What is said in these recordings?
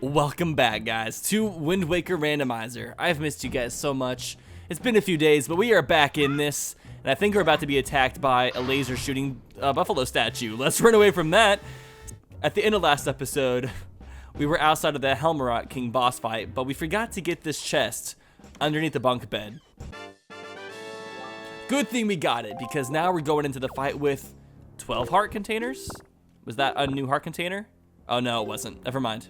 Welcome back, guys, to Wind Waker Randomizer. I've missed you guys so much. It's been a few days, but we are back in this, and I think we're about to be attacked by a laser shooting buffalo statue. Let's run away from that. At the end of last episode, we were outside of the Helmerot King boss fight, but we forgot to get this chest underneath the bunk bed. Good thing we got it, because now we're going into the fight with 12 heart containers? Was that a new heart container? Oh no, it wasn't. Never mind.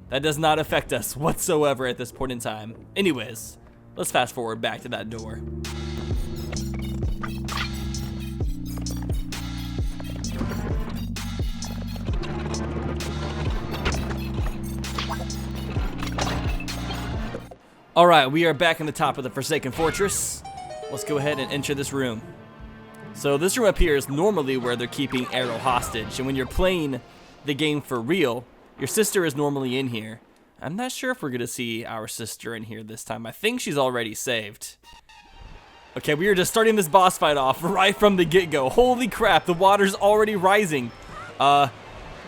That does not affect us whatsoever at this point in time. Anyways, let's fast forward back to that door. Alright, we are back in the top of the Forsaken Fortress. Let's go ahead and enter this room. So this room up here is normally where they're keeping Arrow hostage, and when you're playing the game for real, your sister is normally in here. I'm not sure if we're gonna see our sister in here this time. I think she's already saved. Okay, we are just starting this boss fight off right from the get-go. Holy crap, the water's already rising. Does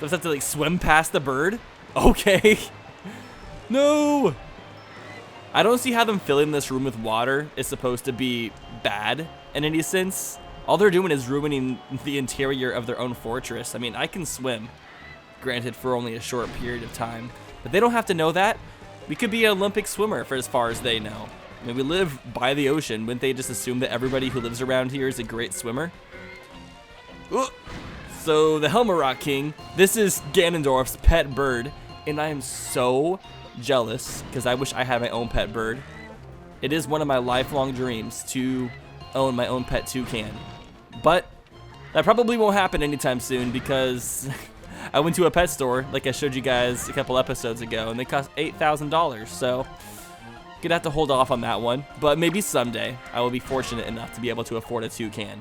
it have to like swim past the bird? Okay. No! I don't see how them filling this room with water is supposed to be bad in any sense. All they're doing is ruining the interior of their own fortress. I mean, I can swim, granted for only a short period of time, but they don't have to know that. We could be an Olympic swimmer for as far as they know. I mean, we live by the ocean. Wouldn't they just assume that everybody who lives around here is a great swimmer? Ooh. So the Helmerot King, this is Ganondorf's pet bird, and I am so jealous because I wish I had my own pet bird. It is one of my lifelong dreams to own my own pet toucan, but that probably won't happen anytime soon because I went to a pet store, like I showed you guys a couple episodes ago, and they cost $8,000, so gonna have to hold off on that one, but maybe someday I will be fortunate enough to be able to afford a toucan.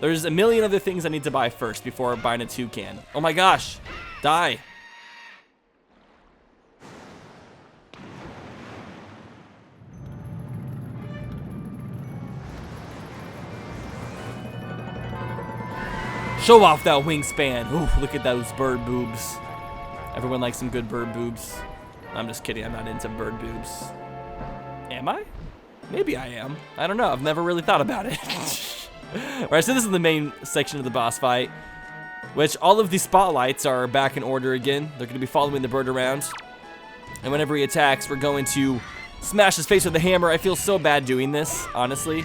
There's a million other things I need to buy first before buying a toucan. Oh my gosh, die. Show off that wingspan. Ooh, look at those bird boobs. Everyone likes some good bird boobs. I'm just kidding, I'm not into bird boobs. Am I? Maybe I am. I don't know, I've never really thought about it. Alright, so this is the main section of the boss fight, which all of the spotlights are back in order again. They're gonna be following the bird around. And whenever he attacks, we're going to smash his face with a hammer. I feel so bad doing this, honestly,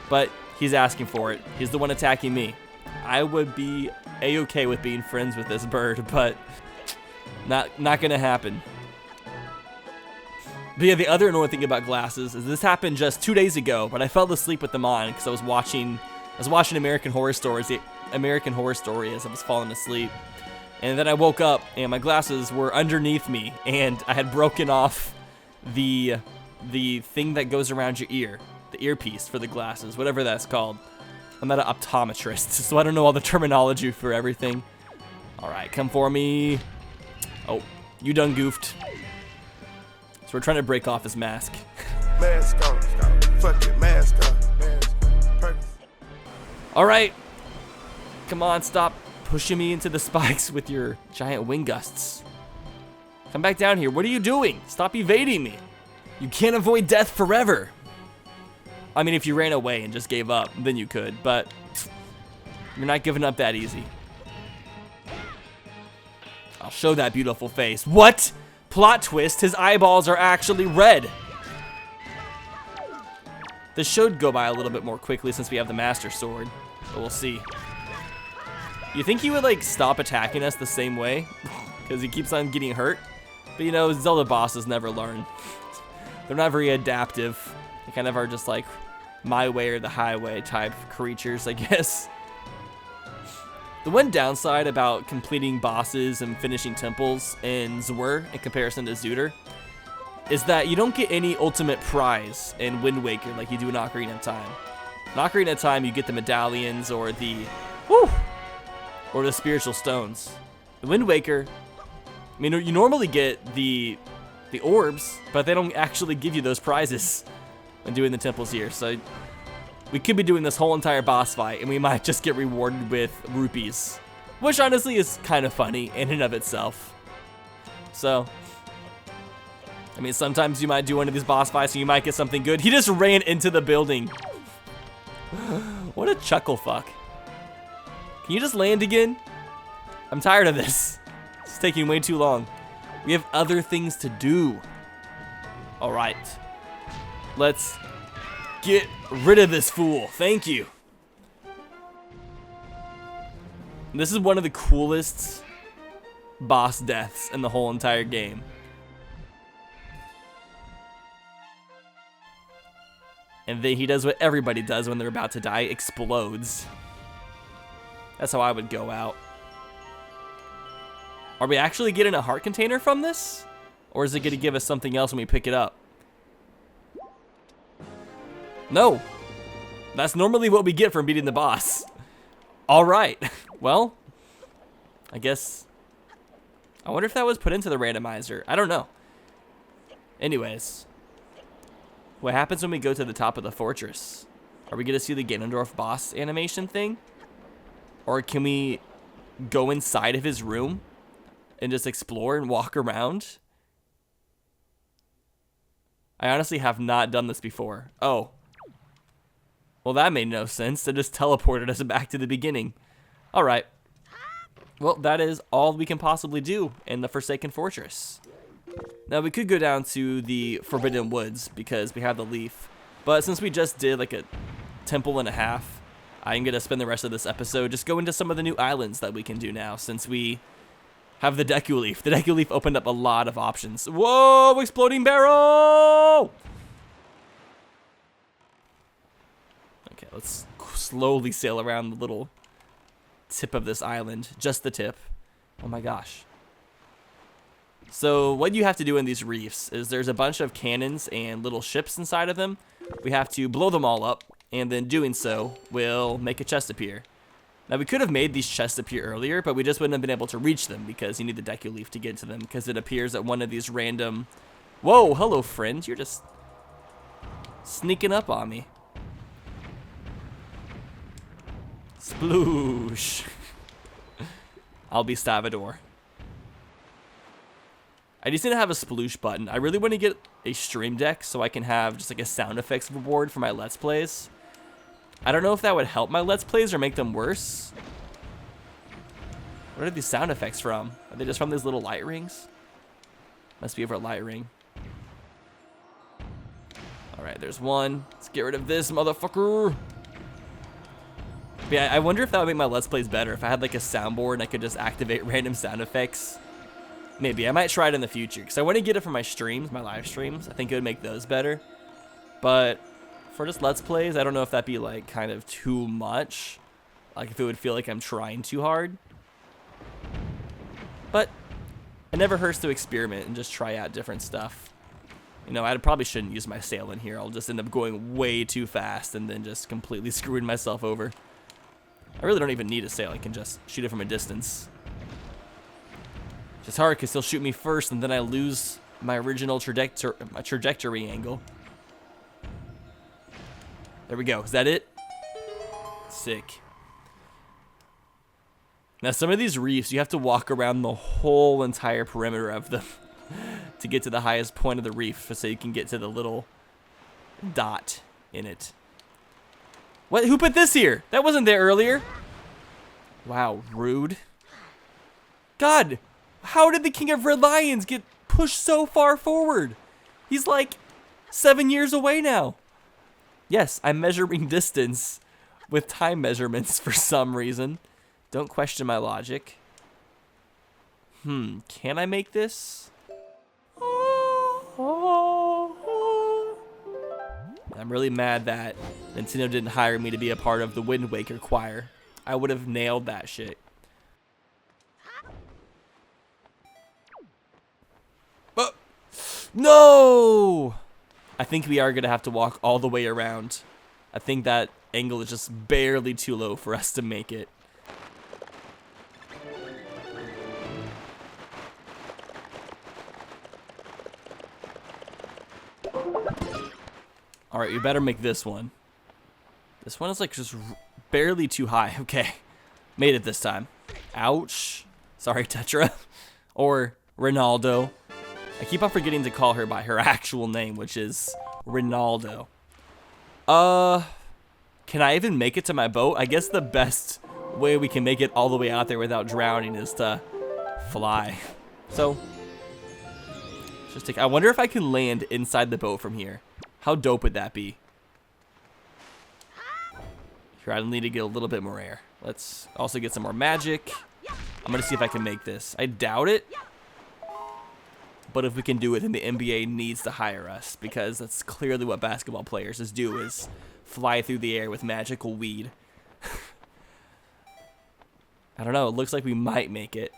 but he's asking for it. He's the one attacking me. I would be a-okay with being friends with this bird, but not gonna happen. But yeah, the other annoying thing about glasses is this happened just 2 days ago, but I fell asleep with them on because I was watching American Horror Story as I was falling asleep. And then I woke up and my glasses were underneath me and I had broken off the thing that goes around your ear, the earpiece for the glasses, whatever that's called. I'm not an optometrist, so I don't know all the terminology for everything. Alright, come for me. Oh, you done goofed. So we're trying to break off his mask. Mask on, fucking mask on. Alright. Come on, stop pushing me into the spikes with your giant wing gusts. Come back down here. What are you doing? Stop evading me. You can't avoid death forever. I mean, if you ran away and just gave up, then you could, but you're not giving up that easy. I'll show that beautiful face. What? Plot twist, his eyeballs are actually red. This should go by a little bit more quickly since we have the Master Sword, but we'll see. You think he would, like, stop attacking us the same way? Because he keeps on getting hurt? But, you know, Zelda bosses never learn. They're not very adaptive. They kind of are just like my way or the highway type creatures, I guess. The one downside about completing bosses and finishing temples in Zwar in comparison to Zuder is that you don't get any ultimate prize in Wind Waker like you do in Ocarina of Time. In Ocarina of Time, you get the medallions or the spiritual stones. In Wind Waker, I mean, you normally get the orbs, but they don't actually give you those prizes when doing the temples here. So we could be doing this whole entire boss fight and we might just get rewarded with rupees, which honestly is kind of funny in and of itself. So I mean, sometimes you might do one of these boss fights and you might get something good. He just ran into the building. What a chuckle fuck. Can you just land again? I'm tired of this. It's taking way too long. We have other things to do. All right. Let's get rid of this fool. Thank you. This is one of the coolest boss deaths in the whole entire game. And then he does what everybody does when they're about to die, explodes. That's how I would go out. Are we actually getting a heart container from this? Or is it going to give us something else when we pick it up? No. That's normally what we get from beating the boss. Alright. Well, I guess... I wonder if that was put into the randomizer. I don't know. Anyways. What happens when we go to the top of the fortress? Are we going to see the Ganondorf boss animation thing? Or can we go inside of his room and just explore and walk around? I honestly have not done this before. Oh. Well, that made no sense. It just teleported us back to the beginning. Alright. Well, that is all we can possibly do in the Forsaken Fortress. Now, we could go down to the Forbidden Woods because we have the leaf. But since we just did like a temple and a half, I'm going to spend the rest of this episode just going to some of the new islands that we can do now since we have the Deku Leaf. The Deku Leaf opened up a lot of options. Whoa, exploding barrel! Okay, let's slowly sail around the little tip of this island. Just the tip. Oh my gosh. So what you have to do in these reefs is there's a bunch of cannons and little ships inside of them. We have to blow them all up, and then doing so will make a chest appear. Now we could have made these chests appear earlier, but we just wouldn't have been able to reach them because you need the Deku Leaf to get to them because it appears at one of these random... Whoa, hello friend, you're just sneaking up on me. Sploosh. I'll be Stavador. I just need to have a sploosh button. I really want to get a stream deck so I can have just like a sound effects board for my Let's Plays. I don't know if that would help my Let's Plays or make them worse. Where are these sound effects from? Are they just from these little light rings? Must be over a light ring. Alright, there's one. Let's get rid of this motherfucker. But yeah, I wonder if that would make my Let's Plays better. If I had like a soundboard and I could just activate random sound effects. Maybe. I might try it in the future. Because I want to get it for my streams, my live streams. I think it would make those better. But for just Let's Plays, I don't know if that'd be like kind of too much. Like if it would feel like I'm trying too hard. But it never hurts to experiment and just try out different stuff. You know, I probably shouldn't use my sail in here. I'll just end up going way too fast and then just completely screwing myself over. I really don't even need a sail. I can just shoot it from a distance. It's hard because he'll shoot me first and then I lose my original trajectory angle. There we go. Is that it? Sick. Now some of these reefs, you have to walk around the whole entire perimeter of them to get to the highest point of the reef so you can get to the little dot in it. What? Who put this here? That wasn't there earlier. Wow, rude. God, how did the King of Red Lions get pushed so far forward? He's like 7 years away now. Yes, I'm measuring distance with time measurements for some reason. Don't question my logic. Can I make this? I'm really mad that Nintendo didn't hire me to be a part of the Wind Waker choir. I would have nailed that shit. No! I think we are going to have to walk all the way around. I think that angle is just barely too low for us to make it. Alright, we better make this one. This one is like just barely too high. Okay. Made it this time. Ouch. Sorry, Tetra. Or Ronaldo. I keep on forgetting to call her by her actual name, which is Ronaldo. Can I even make it to my boat? I guess the best way we can make it all the way out there without drowning is to fly. So, just take. I wonder if I can land inside the boat from here. How dope would that be? Here, I need to get a little bit more air. Let's also get some more magic. I'm gonna see if I can make this. I doubt it. But if we can do it, then the NBA needs to hire us, because that's clearly what basketball players do, is fly through the air with magical weed. I don't know. It looks like we might make it.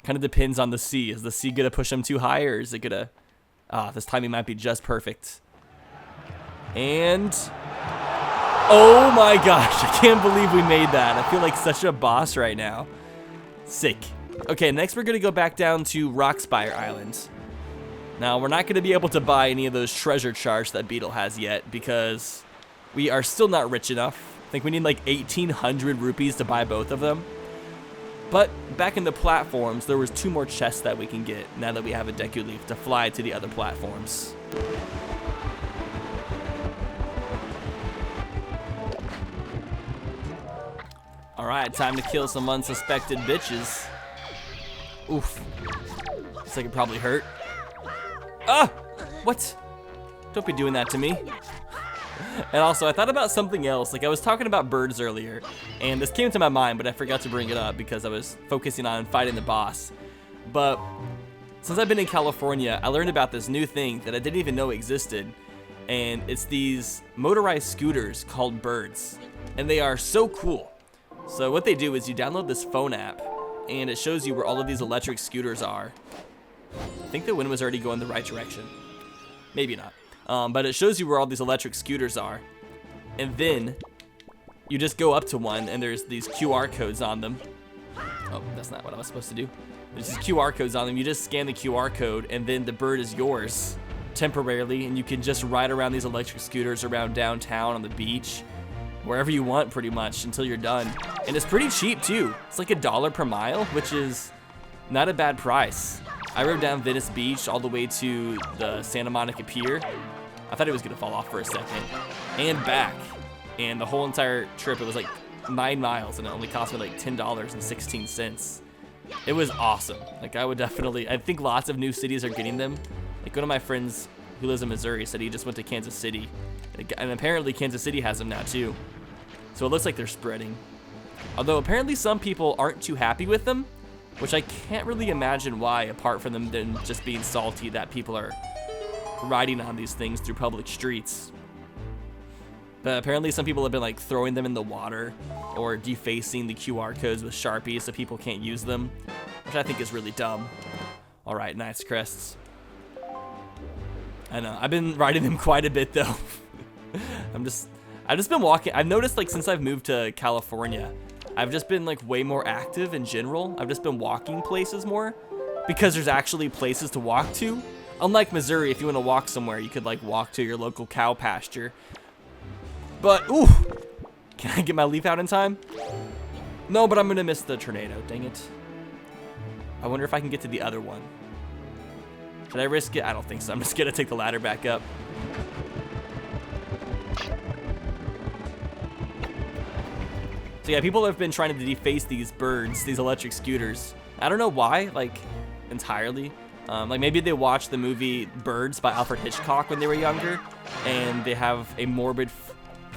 Kind of depends on the sea. Is the sea going to push them too high, or is it going to... this timing might be just perfect. And... oh my gosh. I can't believe we made that. I feel like such a boss right now. Sick. Okay, next we're going to go back down to Rockspire Islands. Now, we're not going to be able to buy any of those treasure charts that Beetle has yet, because we are still not rich enough. I think we need like 1,800 rupees to buy both of them. But back in the platforms, there was 2 more chests that we can get now that we have a Deku Leaf to fly to the other platforms. Alright, time to kill some unsuspected bitches. Oof. Looks like it probably hurt. Ah! What? Don't be doing that to me. And also, I thought about something else. Like, I was talking about birds earlier, and this came to my mind, but I forgot to bring it up because I was focusing on fighting the boss. But since I've been in California, I learned about this new thing that I didn't even know existed. And it's these motorized scooters called birds. And they are so cool. So what they do is you download this phone app, and it shows you where all of these electric scooters are. I think the wind was already going the right direction. Maybe not. But it shows you where all these electric scooters are. And then you just go up to one, and there's these QR codes on them. Oh, that's not what I was supposed to do. There's these QR codes on them. You just scan the QR code, and then the bird is yours temporarily, and you can just ride around these electric scooters around downtown, on the beach, wherever you want pretty much until you're done. And it's pretty cheap too. It's like $1 per mile, which is not a bad price. I rode down Venice Beach all the way to the Santa Monica Pier. I thought it was gonna fall off for a second. And back. And the whole entire trip, it was like 9 miles, and it only cost me like $10.16. It was awesome. Like, I would definitely, I think lots of new cities are getting them. Like, one of my friends who lives in Missouri said he just went to Kansas City. And apparently Kansas City has them now too. So it looks like they're spreading. Although apparently some people aren't too happy with them, which I can't really imagine why, apart from them just being salty that people are riding on these things through public streets. But apparently some people have been like throwing them in the water or defacing the QR codes with Sharpies so people can't use them, which I think is really dumb. All right, nice crests. I know, I've been riding them quite a bit though. I've just been walking. I've noticed, like, since I've moved to California, I've just been like way more active in general. I've just been walking places more because there's actually places to walk to. Unlike Missouri, if you want to walk somewhere, you could like walk to your local cow pasture. But, ooh, can I get my leaf out in time? No, but I'm gonna miss the tornado, dang it. I wonder if I can get to the other one. Should I risk it? I don't think so. I'm just gonna take the ladder back up. So yeah, people have been trying to deface these birds, these electric scooters. I don't know why, like, entirely. Like, maybe they watched the movie Birds by Alfred Hitchcock when they were younger, and they have a morbid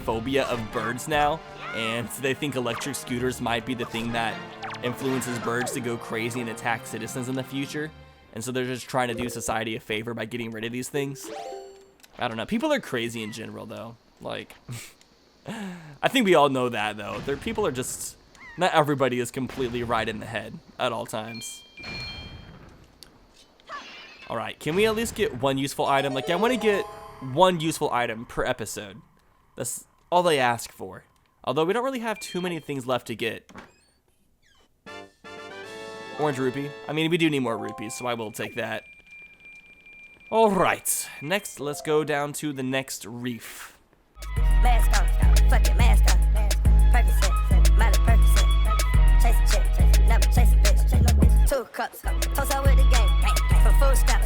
phobia of birds now, and so they think electric scooters might be the thing that influences birds to go crazy and attack citizens in the future. And so they're just trying to do society a favor by getting rid of these things. I don't know. People are crazy in general, though. Like... I think we all know that, though. People are just... Not everybody is completely right in the head at all times. Alright, can we at least get one useful item? Like, I want to get one useful item per episode. That's all they ask for. Although we don't really have too many things left to get. Orange rupee. I mean, we do need more rupees, so I will take that. Alright, next, let's go down to the next reef. Mask on, fuck it, mask on. Percocet, Miley Percocet. Chase a chick, never chase a bitch. 2 cups, toast out with the game. From food stop,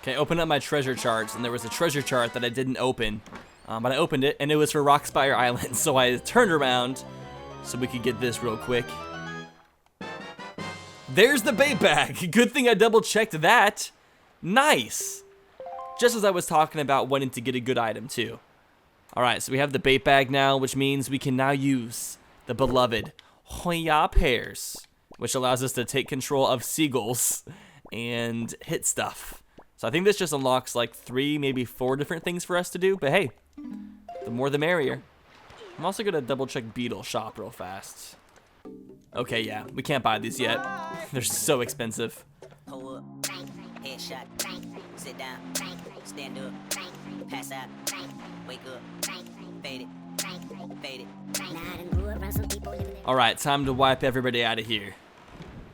Okay, open up my treasure charts, and there was a treasure chart that I didn't open, but I opened it, and it was for Rockspire Islands, so I turned around so we could get this real quick. There's the bait bag. Good thing I double-checked that. Nice. Just as I was talking about wanting to get a good item, too. Alright, so we have the bait bag now, which means we can now use the beloved Hoya pears, which allows us to take control of seagulls and hit stuff. So I think this just unlocks like 3, maybe 4 different things for us to do, but hey, the more the merrier. I'm also gonna double check Beetle Shop real fast. Okay, yeah, we can't buy these yet. They're so expensive. Pull up, headshot, sit down, stand up, pass out, wake up, fade it. Alright, time to wipe everybody out of here.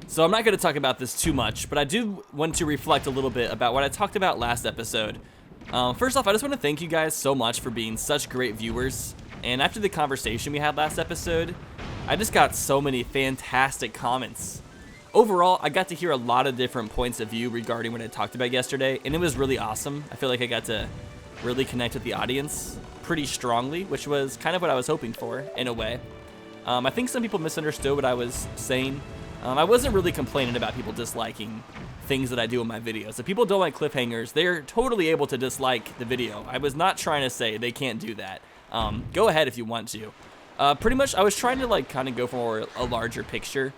So I'm not going to talk about this too much, but I do want to reflect a little bit about what I talked about last episode. First off, I just want to thank you guys so much for being such great viewers. And after the conversation we had last episode, I just got so many fantastic comments. Overall, I got to hear a lot of different points of view regarding what I talked about yesterday, and it was really awesome. I feel like I got to really connect with the audience pretty strongly, which was kind of what I was hoping for, in a way. I think some people misunderstood what I was saying. I wasn't really complaining about people disliking things that I do in my videos. If people don't like cliffhangers, they're totally able to dislike the video. I was not trying to say they can't do that. Go ahead if you want to. Pretty much, I was trying to like kind of go for a larger picture,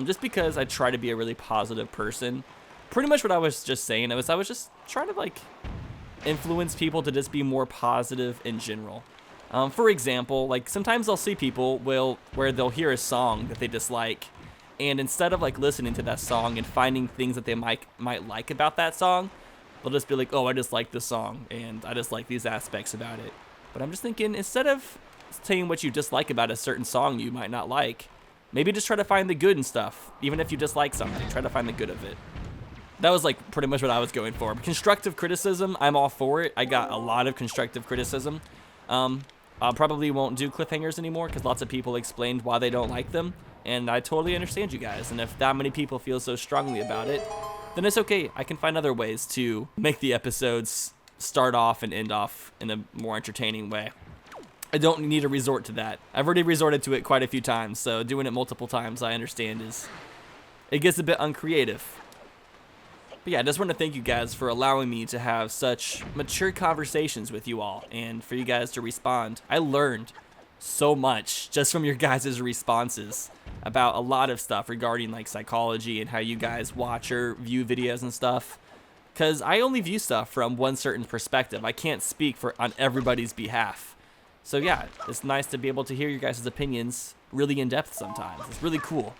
just because I try to be a really positive person. Pretty much what I was just saying, I was just trying to like influence people to just be more positive in general. For example, like sometimes I'll see people where they'll hear a song that they dislike, and instead of like listening to that song and finding things that they might like about that song, they'll just be like, oh, I just like this song and I just like these aspects about it. But I'm just thinking, instead of saying what you dislike about a certain song you might not like, maybe just try to find the good and stuff. Even if you dislike something, try to find the good of it. That was like pretty much what I was going for. Constructive criticism, I'm all for it. I got a lot of constructive criticism. I probably won't do cliffhangers anymore because lots of people explained why they don't like them, and I totally understand you guys. And if that many people feel so strongly about it, then it's okay. I can find other ways to make the episodes start off and end off in a more entertaining way. I don't need to resort to that. I've already resorted to it quite a few times, so doing it multiple times, I understand, it gets a bit uncreative. But yeah, I just want to thank you guys for allowing me to have such mature conversations with you all, and for you guys to respond. I learned so much just from your guys' responses about a lot of stuff regarding like psychology and how you guys watch or view videos and stuff. Because I only view stuff from one certain perspective. I can't speak on everybody's behalf. So yeah, it's nice to be able to hear your guys' opinions really in depth sometimes. It's really cool.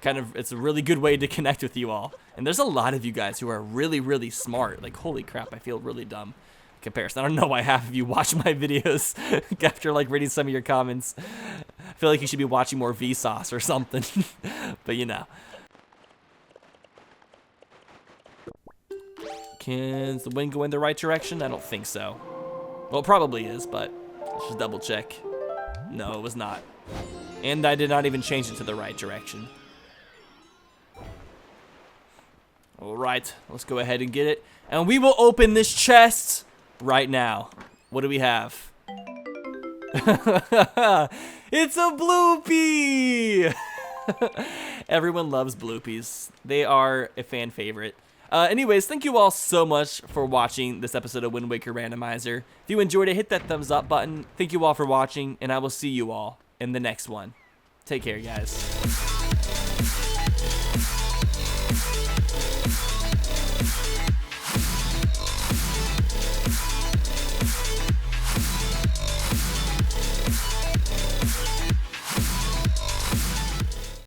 It's a really good way to connect with you all. And there's a lot of you guys who are really, really smart. Like, holy crap, I feel really dumb in comparison. I don't know why half of you watch my videos after like reading some of your comments. I feel like you should be watching more Vsauce or something. But you know. Can the wind go in the right direction? I don't think so. Well, it probably is, but let's just double check. No, it was not. And I did not even change it to the right direction. Alright, let's go ahead and get it. And we will open this chest right now. What do we have? It's a bloopy! Everyone loves bloopies. They are a fan favorite. Anyways, thank you all so much for watching this episode of Wind Waker Randomizer. If you enjoyed it, hit that thumbs up button. Thank you all for watching, and I will see you all in the next one. Take care, guys.